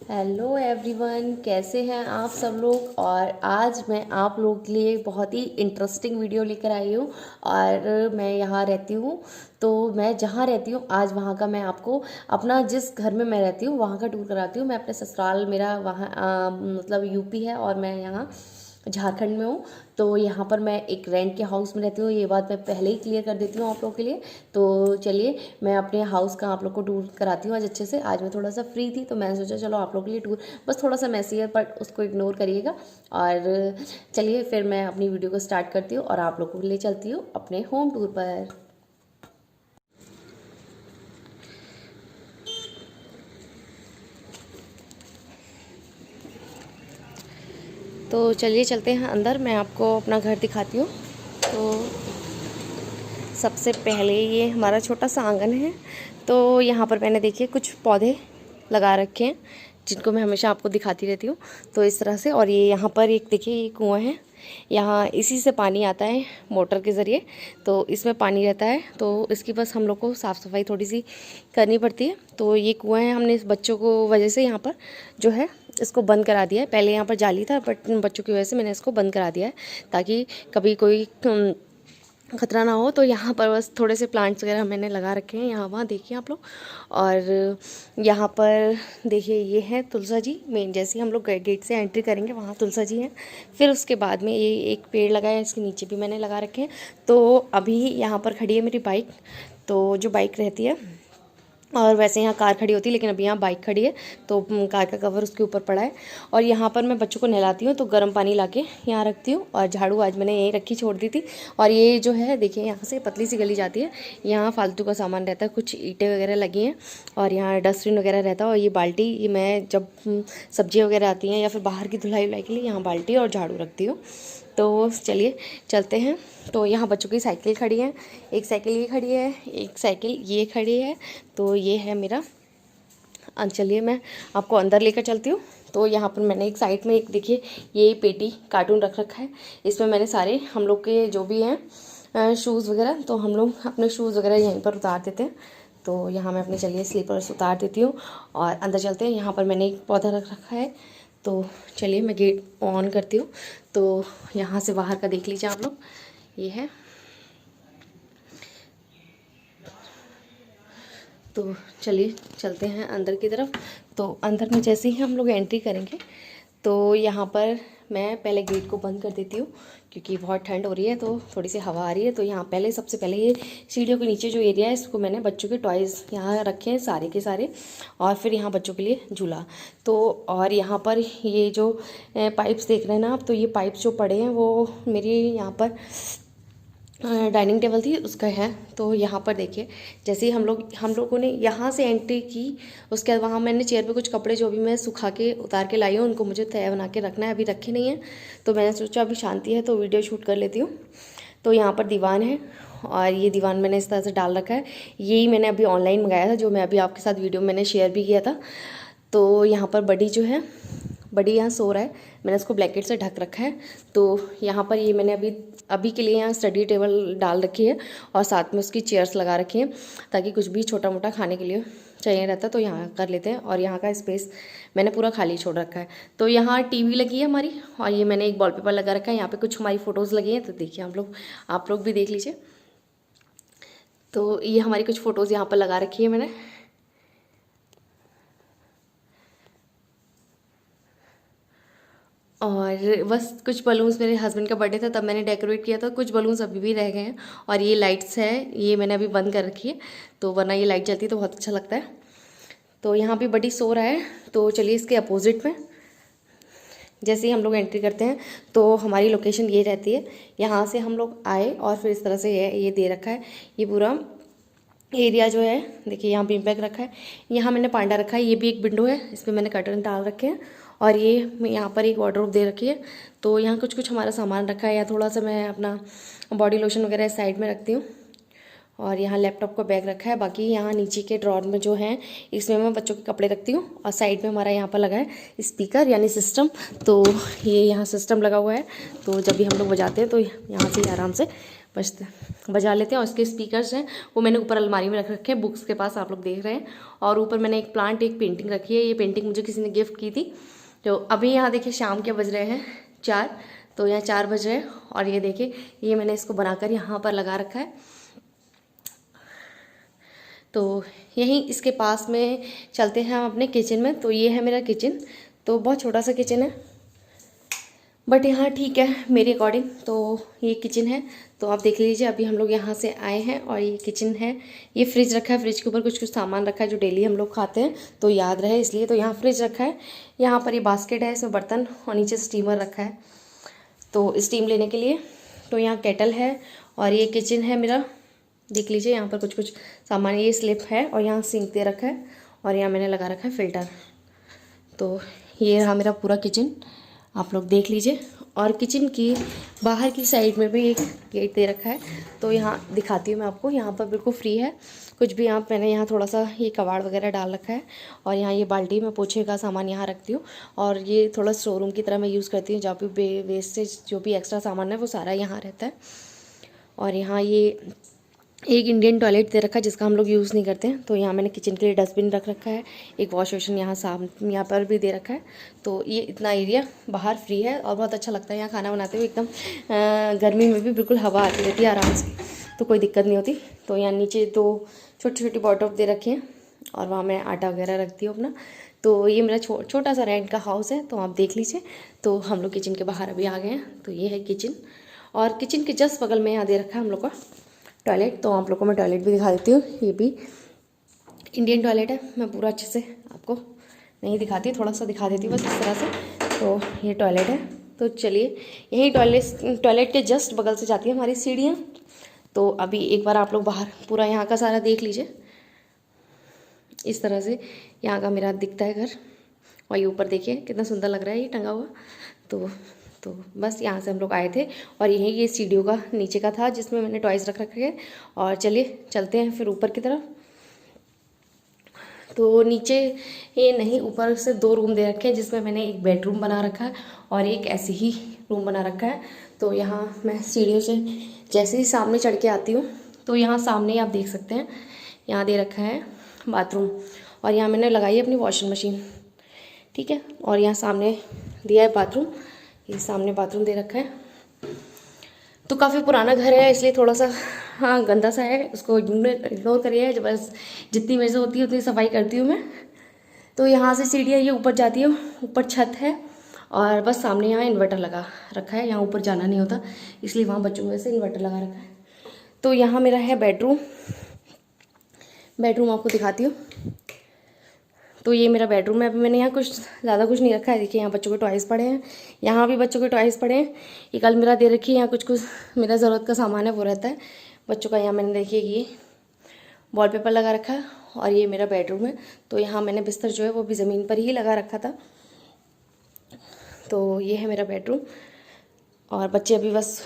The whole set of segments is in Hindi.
हेलो एवरीवन, कैसे हैं आप सब लोग। और आज मैं आप लोगों के लिए बहुत ही इंटरेस्टिंग वीडियो लेकर आई हूँ। और मैं यहाँ रहती हूँ, तो मैं जहाँ रहती हूँ आज वहाँ का मैं आपको अपना जिस घर में मैं रहती हूँ वहाँ का टूर कराती हूँ। मैं अपने ससुराल, मेरा वहाँ मतलब यूपी है और मैं यहाँ झारखंड में हूँ। तो यहाँ पर मैं एक रेंट के हाउस में रहती हूँ, ये बात मैं पहले ही क्लियर कर देती हूँ आप लोगों के लिए। तो चलिए मैं अपने हाउस का आप लोग को टूर कराती हूँ आज अच्छे से। आज मैं थोड़ा सा फ्री थी तो मैंने सोचा चलो आप लोगों के लिए टूर, बस थोड़ा सा मैसी है बट उसको इग्नोर करिएगा। और चलिए फिर मैं अपनी वीडियो को स्टार्ट करती हूँ और आप लोगों को ले चलती हूँ अपने होम टूर पर। तो चलिए चलते हैं अंदर, मैं आपको अपना घर दिखाती हूँ। तो सबसे पहले ये हमारा छोटा सा आंगन है। तो यहाँ पर मैंने देखिए कुछ पौधे लगा रखे हैं जिनको मैं हमेशा आपको दिखाती रहती हूँ। तो इस तरह से, और ये यहाँ पर एक देखिए ये कुआं है, यहाँ इसी से पानी आता है मोटर के ज़रिए। तो इसमें पानी रहता है, तो इसकी बस हम लोग को साफ़ सफाई थोड़ी सी करनी पड़ती है। तो ये कुआं है, हमने इस बच्चों को वजह से यहाँ पर जो है इसको बंद करा दिया है। पहले यहाँ पर जाली था बट बच्चों की वजह से मैंने इसको बंद करा दिया है ताकि कभी कोई खतरा ना हो। तो यहाँ पर बस थोड़े से प्लांट्स वगैरह मैंने लगा रखे हैं, यहाँ वहाँ देखिए आप लोग। और यहाँ पर देखिए ये है तुलसा जी मेन, जैसे हम लोग गेट से एंट्री करेंगे वहाँ तुलसा जी हैं। फिर उसके बाद में ये एक पेड़ लगा है, इसके नीचे भी मैंने लगा रखे हैं। तो अभी यहाँ पर खड़ी है मेरी बाइक, तो जो बाइक रहती है, और वैसे यहाँ कार खड़ी होती है लेकिन अभी यहाँ बाइक खड़ी है तो कार का कवर उसके ऊपर पड़ा है। और यहाँ पर मैं बच्चों को नहलाती हूँ तो गर्म पानी लाके यहाँ रखती हूँ। और झाड़ू आज मैंने यहीं रखी, छोड़ दी थी। और ये जो है देखिए यहाँ से पतली सी गली जाती है, यहाँ फालतू का सामान रहता है, कुछ ईंटें वगैरह लगी हैं और यहाँ डस्टबिन वगैरह रहता है। और ये बाल्टी, ये मैं जब सब्जियाँ वगैरह आती हैं या फिर बाहर की धुलाई वुलाई के लिए यहाँ बाल्टी और झाड़ू रखती हूँ। तो चलिए चलते हैं। तो यहाँ बच्चों की साइकिल खड़ी है, एक साइकिल ये खड़ी है, एक साइकिल ये खड़ी है। तो ये है मेरा। चलिए मैं आपको अंदर लेकर चलती हूँ। तो यहाँ पर मैंने एक साइड में एक देखिए ये पेटी कार्टून रख रखा है, इसमें मैंने सारे हम लोग के जो भी हैं शूज़ वगैरह, तो हम लोग अपने शूज़ वगैरह यहीं पर उतार देते हैं। तो यहाँ मैं अपने चलिए स्लीपर्स उतार देती हूँ और अंदर चलते हैं। यहाँ पर मैंने एक पौधा रख रखा है, तो चलिए मैं गेट ऑन करती हूँ। तो यहाँ से बाहर का देख लीजिए आप लोग, ये है। तो चलिए चलते हैं अंदर की तरफ। तो अंदर में जैसे ही हम लोग एंट्री करेंगे तो यहाँ पर मैं पहले गेट को बंद कर देती हूँ क्योंकि बहुत ठंड हो रही है, तो थोड़ी सी हवा आ रही है। तो यहाँ पहले सबसे पहले ये सीढ़ियों के नीचे जो एरिया है इसको मैंने बच्चों के टॉयज़ यहाँ रखे हैं सारे के सारे। और फिर यहाँ बच्चों के लिए झूला। तो और यहाँ पर ये जो पाइप्स देख रहे हैं ना आप, तो ये पाइप्स जो पड़े हैं वो मेरी यहाँ पर डाइनिंग टेबल थी उसका है। तो यहाँ पर देखिए जैसे ही हम लोगों ने यहाँ से एंट्री की, उसके बाद वहाँ मैंने चेयर पे कुछ कपड़े जो भी मैं सुखा के उतार के लाई हूँ उनको मुझे तय बना के रखना है, अभी रखे नहीं है। तो मैंने सोचा अभी शांति है तो वीडियो शूट कर लेती हूँ। तो यहाँ पर दीवान है और ये दीवान मैंने इस तरह से डाल रखा है, यही मैंने अभी ऑनलाइन मंगाया था जो मैं अभी आपके साथ वीडियो मैंने शेयर भी किया था। तो यहाँ पर बड़ी जो है, बड़ी यहाँ सो रहा है, मैंने इसको ब्लैंकेट से ढक रखा है। तो यहाँ पर ये मैंने अभी के लिए यहाँ स्टडी टेबल डाल रखी है और साथ में उसकी चेयर्स लगा रखी हैं ताकि कुछ भी छोटा मोटा खाने के लिए चाहिए रहता तो यहाँ कर लेते हैं। और यहाँ का स्पेस मैंने पूरा खाली छोड़ रखा है। तो यहाँ टीवी लगी है हमारी और ये मैंने एक वॉलपेपर लगा रखा है, यहाँ पे कुछ हमारी फ़ोटोज़ लगी हैं। तो देखिए आप लोग भी देख लीजिए। तो ये हमारी कुछ फ़ोटोज़ यहाँ पर लगा रखी है मैंने। और बस कुछ बलून्स, मेरे हस्बैंड का बर्थडे था तब मैंने डेकोरेट किया था, कुछ बलून्स अभी भी रह गए हैं। और ये लाइट्स है, ये मैंने अभी बंद कर रखी है, तो वरना ये लाइट जलती है तो बहुत अच्छा लगता है। तो यहाँ भी बड़ी सो रहा है। तो चलिए इसके अपोजिट में जैसे ही हम लोग एंट्री करते हैं तो हमारी लोकेशन ये रहती है। यहाँ से हम लोग आए और फिर इस तरह से ये दे रखा है, ये पूरा एरिया जो है देखिए, यहाँ बीन बैग रखा है, यहाँ मैंने पांडा रखा है, ये भी एक विंडो है इसमें मैंने कर्टन डाल रखे हैं। और ये यहाँ पर एक वार्डरोब दे रखी है। तो यहाँ कुछ कुछ हमारा सामान रखा है, या थोड़ा सा मैं अपना बॉडी लोशन वगैरह साइड में रखती हूँ। और यहाँ लैपटॉप का बैग रखा है, बाकी यहाँ नीचे के ड्रॉर में जो है इसमें मैं बच्चों के कपड़े रखती हूँ। और साइड में हमारा यहाँ पर लगा है स्पीकर यानी सिस्टम, तो ये यहाँ सिस्टम लगा हुआ है। तो जब भी हम लोग बजाते हैं तो यहाँ से आराम से बजा लेते हैं। और इसके स्पीकर्स हैं वो मैंने ऊपर अलमारी में रख रखे हैं, बुक्स के पास आप लोग देख रहे हैं। और ऊपर मैंने एक प्लांट, एक पेंटिंग रखी है। ये पेंटिंग मुझे किसी ने गिफ्ट की थी। तो अभी यहाँ देखिए शाम के बज रहे हैं 4, तो यहाँ 4 बज रहे हैं। और ये देखिए ये मैंने इसको बनाकर यहाँ पर लगा रखा है। तो यहीं इसके पास में चलते हैं हम अपने किचन में। तो ये है मेरा किचन, तो बहुत छोटा सा किचन है बट यहाँ ठीक है मेरे अकॉर्डिंग। तो ये किचन है, तो आप देख लीजिए। अभी हम लोग यहाँ से आए हैं और ये किचन है। ये फ्रिज रखा है, फ्रिज के ऊपर कुछ कुछ सामान रखा है जो डेली हम लोग खाते हैं तो याद रहे इसलिए। तो यहाँ फ्रिज रखा है, यहाँ पर ये बास्केट है, इसमें बर्तन, और नीचे स्टीमर रखा है तो स्टीम लेने के लिए। तो यहाँ केटल है और ये किचन है मेरा, देख लीजिए। यहाँ पर कुछ कुछ सामान, ये स्लिप है और यहाँ सिंक दे रखा है और यहाँ मैंने लगा रखा है फ़िल्टर। तो ये रहा मेरा पूरा किचन, आप लोग देख लीजिए। और किचन की बाहर की साइड में भी एक गेट दे रखा है, तो यहाँ दिखाती हूँ मैं आपको। यहाँ पर बिल्कुल फ्री है कुछ भी। मैंने यहाँ थोड़ा सा ये कबाड़ वगैरह डाल रखा है और यहाँ ये बाल्टी में पोछे का सामान यहाँ रखती हूँ। और ये थोड़ा स्टोर की तरह मैं यूज़ करती हूँ, जहाँ भी वेस्टेज जो भी एक्स्ट्रा सामान है वो सारा यहाँ रहता है। और यहाँ ये एक इंडियन टॉयलेट दे रखा है जिसका हम लोग यूज़ नहीं करते हैं। तो यहाँ मैंने किचन के लिए डस्टबिन रख रखा है, एक वॉश बेसिन यहाँ पर भी दे रखा है। तो ये इतना एरिया बाहर फ्री है और बहुत अच्छा लगता है यहाँ खाना बनाते हुए। एकदम गर्मी में भी बिल्कुल हवा आती रहती है आराम से, तो कोई दिक्कत नहीं होती। तो यहाँ नीचे 2 छोटी छोटी बॉटल दे रखे हैं और वहाँ मैं आटा वगैरह रखती हूँ अपना। तो ये मेरा छोटा सा रेंट का हाउस है, तो आप देख लीजिए। तो हम लोग किचन के बाहर अभी आ गए हैं। तो ये है किचन, और किचन के जस्ट बगल में यहाँ दे रखा है हम लोग का टॉयलेट। तो आप लोग को मैं टॉयलेट भी दिखा देती हूँ। ये भी इंडियन टॉयलेट है, मैं पूरा अच्छे से आपको नहीं दिखाती, थोड़ा सा दिखा देती हूँ बस इस तरह से। तो ये टॉयलेट है। तो चलिए, यही टॉयलेट के जस्ट बगल से जाती है हमारी सीढ़ियाँ। तो अभी एक बार आप लोग बाहर पूरा यहाँ का सारा देख लीजिए। इस तरह से यहाँ का मेरा दिखता है घर। और ये ऊपर देखिए कितना सुंदर लग रहा है ये टंगा हुआ। तो बस यहाँ से हम लोग आए थे और यही ये सीढ़ियों का नीचे का था जिसमें मैंने टॉयज़ रख रखे हैं। और चलिए चलते हैं फिर ऊपर की तरफ। तो नीचे ये नहीं, ऊपर से 2 रूम दे रखे हैं जिसमें मैंने एक बेडरूम बना रखा है और एक ऐसे ही रूम बना रखा है। तो यहाँ मैं सीढ़ियों से जैसे ही सामने चढ़ के आती हूँ तो यहाँ सामने ही आप देख सकते हैं, यहाँ दे रखा है बाथरूम। और यहाँ मैंने लगाई है अपनी वॉशिंग मशीन, ठीक है। और यहाँ सामने दिया है बाथरूम, ये सामने बाथरूम दे रखा है। तो काफ़ी पुराना घर है इसलिए थोड़ा सा हाँ गंदा सा है, उसको इग्नोर करिए। जब बस जितनी मेरे से होती है उतनी सफाई करती हूँ मैं। तो यहाँ से सीढ़ियाँ ये ऊपर जाती है, ऊपर छत है और बस सामने यहाँ इन्वर्टर लगा रखा है। यहाँ ऊपर जाना नहीं होता इसलिए वहाँ बच्चों में से इन्वर्टर लगा रखा है। तो यहाँ मेरा है बेडरूम आपको दिखाती हूँ। तो ये मेरा बेडरूम है। अभी मैंने यहाँ कुछ ज़्यादा कुछ नहीं रखा है। देखिए यहाँ बच्चों के टॉयज़ पड़े हैं, यहाँ भी बच्चों के टॉयज़ पड़े हैं। एक अलमीरा दे रखी है, यहाँ कुछ कुछ मेरा ज़रूरत का सामान है वो रहता है बच्चों का। यहाँ मैंने देखिए ये वॉलपेपर लगा रखा है और ये मेरा बेडरूम है। तो यहाँ मैंने बिस्तर जो है वो भी ज़मीन पर ही लगा रखा था। तो ये है मेरा बेडरूम। और बच्चे अभी बस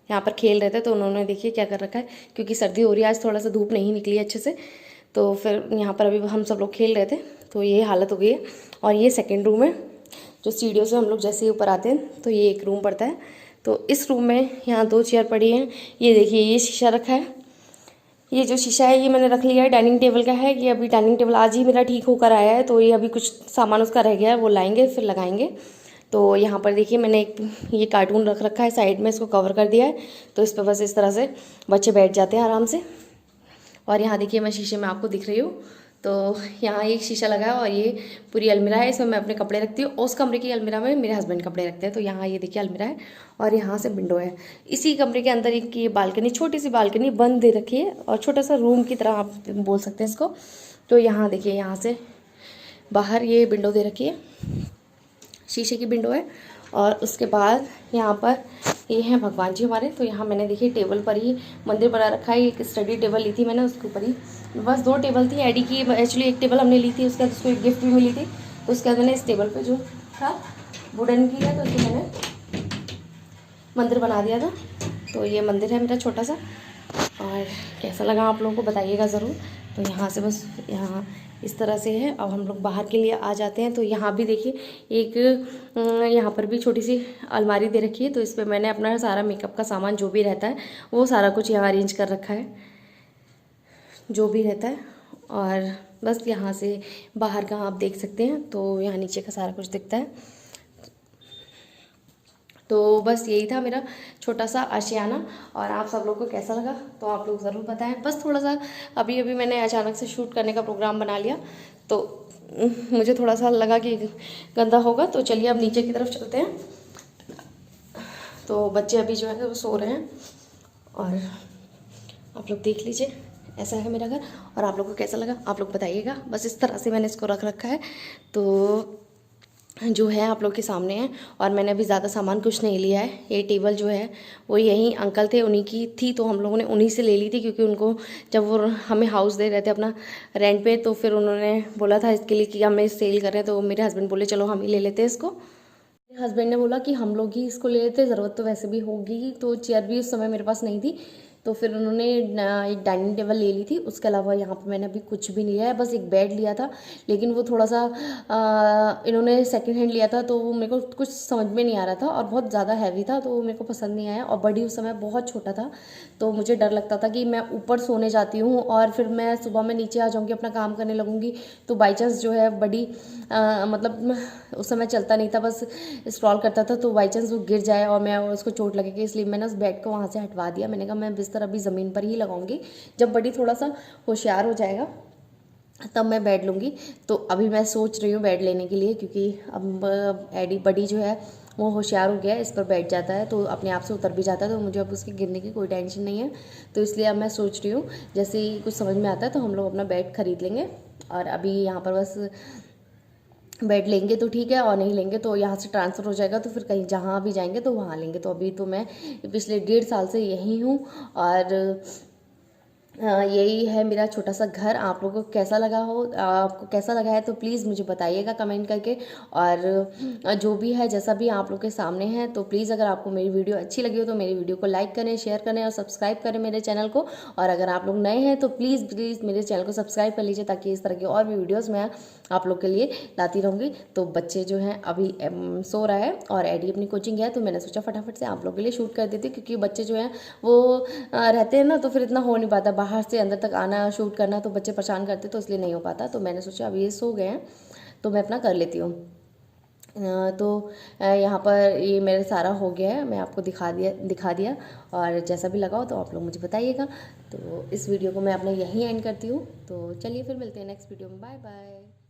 यहाँ पर खेल रहे थे तो उन्होंने देखिए क्या कर रखा है, क्योंकि सर्दी हो रही है, आज थोड़ा सा धूप नहीं निकली अच्छे से, तो फिर यहाँ पर अभी हम सब लोग खेल रहे थे। तो ये हालत हो गई है। और ये सेकंड रूम है, जो सीढ़ियों से हम लोग जैसे ही ऊपर आते हैं तो ये एक रूम पड़ता है। तो इस रूम में यहाँ 2 चेयर पड़ी हैं। ये देखिए ये शीशा रखा है, ये जो शीशा है ये मैंने रख लिया है, डाइनिंग टेबल का है। ये अभी डाइनिंग टेबल आज ही मेरा ठीक होकर आया है, तो ये अभी कुछ सामान उसका रह गया है, वो लाएंगे फिर लगाएंगे। तो यहाँ पर देखिए मैंने एक ये कार्टून रख रखा है साइड में, इसको कवर कर दिया है। तो इस पर बस इस तरह से बच्चे बैठ जाते हैं आराम से। और यहाँ देखिए मैं शीशे में आपको दिख रही हूँ। तो यहाँ एक शीशा लगा है और ये पूरी अलमीरा है, इसमें मैं अपने कपड़े रखती हूँ। उस कमरे की अलमीरा में मेरे हस्बैंड कपड़े रखते हैं। तो यहाँ ये देखिए अलमीरा है और यहाँ से विंडो है। इसी कमरे के अंदर एक ये बालकनी, छोटी सी बालकनी बंद दे रखी है और छोटा सा रूम की तरह आप बोल सकते हैं इसको। तो यहाँ देखिए यहाँ से बाहर ये विंडो दे रखी है, शीशे की विंडो है। और उसके बाद यहाँ पर ये हैं भगवान जी हमारे। तो यहाँ मैंने देखिए टेबल पर ही मंदिर बना रखा है। एक स्टडी टेबल ली थी मैंने, उसके ऊपर ही बस 2 टेबल थी एडी की। एक्चुअली एक टेबल हमने ली थी, उसके बाद उसको एक गिफ्ट भी मिली थी। तो उसके बाद मैंने इस टेबल पे जो था वुडन की है, तो उसको मैंने मंदिर बना दिया था। तो ये मंदिर है मेरा छोटा सा, और कैसा लगा आप लोगों को बताइएगा ज़रूर। तो यहाँ से बस यहाँ इस तरह से है। अब हम लोग बाहर के लिए आ जाते हैं। तो यहाँ भी देखिए एक यहाँ पर भी छोटी सी अलमारी दे रखी है, तो इस पर मैंने अपना सारा मेकअप का सामान जो भी रहता है वो सारा कुछ यहाँ अरेंज कर रखा है, जो भी रहता है। और बस यहाँ से बाहर का आप देख सकते हैं, तो यहाँ नीचे का सारा कुछ दिखता है। तो बस यही था मेरा छोटा सा आशियाना। और आप सब लोग को कैसा लगा तो आप लोग ज़रूर बताएं। बस थोड़ा सा अभी अभी मैंने अचानक से शूट करने का प्रोग्राम बना लिया, तो मुझे थोड़ा सा लगा कि गंदा होगा। तो चलिए अब नीचे की तरफ चलते हैं। तो बच्चे अभी जो है वो सो रहे हैं, और आप लोग देख लीजिए ऐसा है मेरा घर। और आप लोग को कैसा लगा आप लोग बताइएगा। बस इस तरह से मैंने इसको रख रखा है, तो जो है आप लोग के सामने है। और मैंने अभी ज़्यादा सामान कुछ नहीं लिया है। ये टेबल जो है वो यहीं अंकल थे, उन्हीं की थी, तो हम लोगों ने उन्हीं से ले ली थी, क्योंकि उनको जब वो हमें हाउस दे रहे थे अपना रेंट पे, तो फिर उन्होंने बोला था इसके लिए कि हमें सेल कर रहे हैं। तो मेरे हस्बैंड बोले चलो हम ही ले लेते हैं इसको। मेरे हस्बैंड ने बोला कि हम लोग ही इसको ले लेते, ज़रूरत तो वैसे भी होगी। तो चेयर भी उस समय मेरे पास नहीं थी, तो फिर उन्होंने एक डाइनिंग टेबल ले ली थी। उसके अलावा यहाँ पे मैंने अभी कुछ भी नहीं लिया है, बस एक बेड लिया था, लेकिन वो थोड़ा सा इन्होंने सेकंड हैंड लिया था, तो वो मेरे को कुछ समझ में नहीं आ रहा था और बहुत ज़्यादा हैवी था, तो वो मेरे को पसंद नहीं आया। और बड़ी उस समय बहुत छोटा था, तो मुझे डर लगता था कि मैं ऊपर सोने जाती हूँ और फिर मैं सुबह में नीचे आ जाऊँगी, अपना काम करने लगूँगी, तो बाई चांस जो है बड़ी मतलब उस समय चलता नहीं था, बस स्क्रॉल करता था, तो बाई चांस वो गिर जाए और मैं उसको चोट लगेगी, इसलिए मैंने उस बेड को वहाँ से हटवा दिया। मैंने कहा मैं बिस्तर अभी ज़मीन पर ही लगाऊंगी, जब बड़ी थोड़ा सा होशियार हो जाएगा तब मैं बेड लूँगी। तो अभी मैं सोच रही हूँ बेड लेने के लिए, क्योंकि अब एडी बड़ी जो है वो होशियार हो गया है, इस पर बैठ जाता है तो अपने आप से उतर भी जाता है, तो मुझे अब उसके गिरने की कोई टेंशन नहीं है। तो इसलिए अब मैं सोच रही हूँ जैसे ही कुछ समझ में आता है तो हम लोग अपना बेड खरीद लेंगे। और अभी यहाँ पर बस बेड लेंगे तो ठीक है, और नहीं लेंगे तो यहाँ से ट्रांसफ़र हो जाएगा, तो फिर कहीं जहाँ भी जाएंगे तो वहाँ लेंगे। तो अभी तो मैं पिछले 1.5 साल से यहीं हूँ, और यही है मेरा छोटा सा घर। आप लोगों को कैसा लगा हो, आपको कैसा लगा है तो प्लीज़ मुझे बताइएगा कमेंट करके। और जो भी है जैसा भी आप लोग के सामने है, तो प्लीज़ अगर आपको मेरी वीडियो अच्छी लगी हो तो मेरी वीडियो को लाइक करें, शेयर करें और सब्सक्राइब करें मेरे चैनल को। और अगर आप लोग नए हैं तो प्लीज़ प्लीज़ मेरे चैनल को सब्सक्राइब कर लीजिए, ताकि इस तरह की और भी वीडियोज़ मैं आप लोग के लिए लाती रहूँगी। तो बच्चे जो हैं अभी सो रहा है और एडी अपनी कोचिंग गया, तो मैंने सोचा फटाफट से आप लोग के लिए शूट कर देती, क्योंकि बच्चे जो हैं वो रहते हैं ना, तो फिर इतना हो नहीं पाता, बाहर से अंदर तक आना शूट करना, तो बच्चे परेशान करते, तो इसलिए नहीं हो पाता। तो मैंने सोचा अब ये सो गए हैं तो मैं अपना कर लेती हूँ। तो यहाँ पर ये मेरा सारा हो गया है, मैं आपको दिखा दिया। और जैसा भी लगा हो तो आप लोग मुझे बताइएगा। तो इस वीडियो को मैं अपना यहीं एंड करती हूँ। तो चलिए फिर मिलते हैं नेक्स्ट वीडियो में। Bye bye.